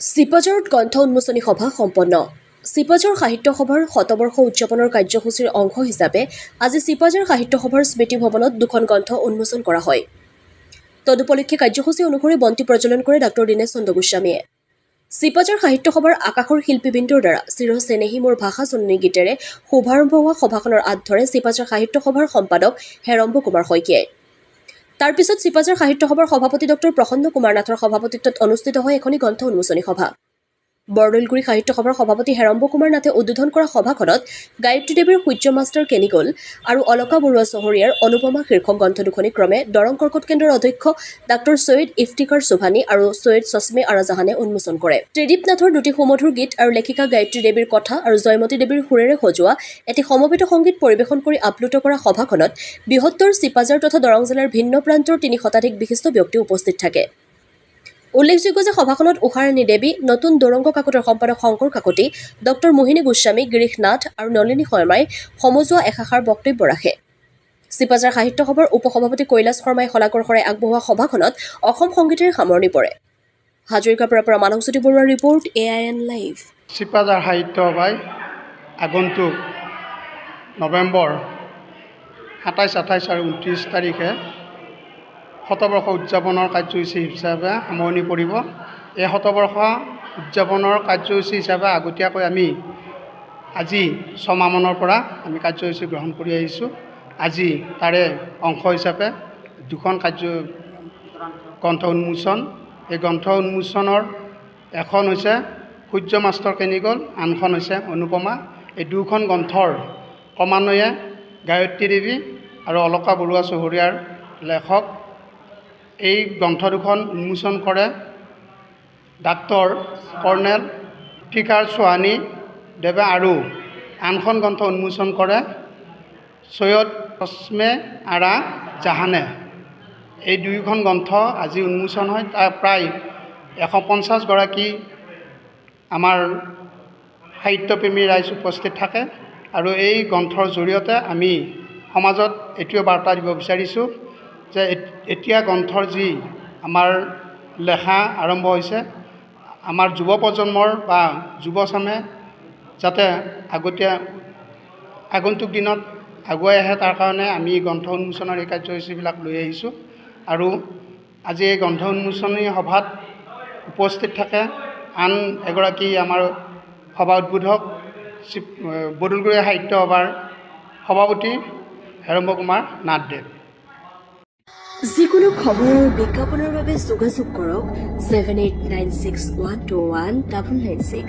চিপাঝাৰত গ্ৰন্থ উন্মোচনী সভা সম্পন্ন। চিপাঝাৰ সাহিত্য সভাৰ শতবৰ্ষ উদযাপনৰ কাৰ্যসূচীৰ অংশ হিচাপে আজি চিপাঝাৰ সাহিত্য সভাৰ স্মৃতি ভৱনত দুখন গ্ৰন্থ উন্মোচন কৰা হয়। তদুপলক্ষে কাৰ্যসূচী অনুসৰি বন্তি প্ৰজ্বলন কৰে ডাঃ দীনেশ চন্দ্ৰ গোস্বামীয়ে। চিপাঝাৰ সাহিত্য সভাৰ আকাশৰ শিল্পীবৃন্দৰ দ্বাৰা চিৰ চেনেহী মোৰ ভাষা জননী গীতেৰে শুভাৰম্ভ হোৱা সভাখনৰ আঁত ধৰে চিপাঝাৰ সাহিত্য সভাৰ সম্পাদক হেৰম্ব কুমাৰ শইকীয়াই। তাৰ পিছত চিপাঝাৰ সাহিত্য সভাৰ সভাপতি ডঃ প্ৰসন্ন কুমাৰ নাথৰ সভাপতিত্বত অনুষ্ঠিত হয় এখনি গ্ৰন্থ উন্মোচনী সভা। বৰদৈলগুৰি সাহিত্য সভাৰ সভাপতি হেৰম্ব কুমাৰ নাথে উদ্বোধন কৰা সভাখনত গায়ত্ৰী দেৱীৰ সূৰ্য মাষ্টাৰ কেনিগল আৰু অলকা বৰুৱা চহৰীয়াৰ অনুপমা শীৰ্ষক গ্ৰন্থ দুখনি ক্ৰমে দৰং কৰ্কট কেন্দ্ৰৰ অধ্যক্ষ ডাঃ ছৈয়দ ইফতিকাৰ চুভানী আৰু ছৈয়দ চশ্মে আৰাজাহানে উন্মোচন কৰে। ত্ৰিদীপ নাথৰ দুটি সুমধুৰ গীত আৰু লেখিকা গায়ত্ৰী দেৱীৰ কথা আৰু জয়মতী দেৱীৰ সুৰেৰে সজোৱা এটি সমবেত সংগীত পৰিৱেশন কৰি আপ্লুত কৰা সভাখনত বৃহত্তৰ চিপাঝাৰ তথা দৰং জিলাৰ ভিন্ন প্ৰান্তৰ ৩০ শতাধিক বিশিষ্ট ব্যক্তি উপস্থিত থাকে। উল্লেখযোগ্য যে সভাখনত উষাৰাণী দেৱী, নতুন দৌৰংগ কাকতৰ সম্পাদক শংকৰ কাকতি, ডঃ মোহিনী গোস্বামী, গিৰীশ নাথ আৰু নলিনী শৰ্মাই সমজুৱা একাষাৰ বক্তব্য ৰাখে। চিপাঝাৰ সাহিত্য সভাৰ উপসভাপতি কৈলাশ শৰ্মাই শলাকৰ শৰাই আগবঢ়োৱা সভাখনত অসম সংগীতেৰে সামৰণি পৰে। হাজৰিকাৰ পৰা মানসজ্যোতি বৰুৱাৰ ৰিপৰ্ট, AIN লাইভ। চিপাঝাৰ সাহিত্য সভাই আগন্তুক নৱেম্বৰ ২৭, ২৮ আৰু ২৯ তাৰিখে শতবৰ্ষ উদযাপনৰ কাৰ্যসূচী হিচাপে সামৰণি পৰিব। এই শতবৰ্ষ উদযাপনৰ কাৰ্যসূচী হিচাপে আগতীয়াকৈ আমি আজি ছমাহমানৰ পৰা আমি কাৰ্যসূচী গ্ৰহণ কৰি আহিছোঁ। আজি তাৰে অংশ হিচাপে দুখন গ্ৰন্থ উন্মোচন। এই গ্ৰন্থ উন্মোচনৰ এখন হৈছে সূৰ্য মাষ্টাৰ কেনিগল, আনখন হৈছে অনুপমা। এই দুখন গ্ৰন্থৰ ক্ৰমান্বয়ে গায়ত্ৰী দেৱী আৰু অলকা বৰুৱা চহৰীয়াৰ লেখক এই গ্ৰন্থ দুখন উন্মোচন কৰে ডাঃ কৰ্ণেল ইফতিকাৰ চুভানী দেৱে আৰু আনখন গ্ৰন্থ উন্মোচন কৰে ছৈয়দ চশ্মে আৰা জাহানে। এই দুয়োখন গ্ৰন্থ আজি উন্মোচন হয়। তাৰ প্ৰায় ১৫০ গৰাকী আমাৰ সাহিত্যপ্ৰেমী ৰাইজ উপস্থিত থাকে আৰু এই গ্ৰন্থৰ জৰিয়তে আমি সমাজত এইটোৱে বাৰ্তা দিব বিচাৰিছোঁ যে এতিয়া গ্ৰন্থৰ যি আমাৰ লেখা আৰম্ভ হৈছে, আমাৰ যুৱ প্ৰজন্মৰ বা যুৱচামে যাতে আগন্তুক দিনত আগুৱাই আহে, তাৰ কাৰণে আমি গ্ৰন্থ উন্মোচনৰ এই কাৰ্যসূচীবিলাক লৈ আহিছোঁ। আৰু আজি এই গ্ৰন্থ উন্মোচনী সভাত উপস্থিত থাকে আন এগৰাকী আমাৰ সভা উদ্বোধক বৰদৈলগুৰি সাহিত্য সভাৰ সভাপতি হেৰম্ব কুমাৰ নাথদেৱ। যিকোনো খবৰ আৰু বিজ্ঞাপনৰ বাবে যোগাযোগ কৰক 7896121996।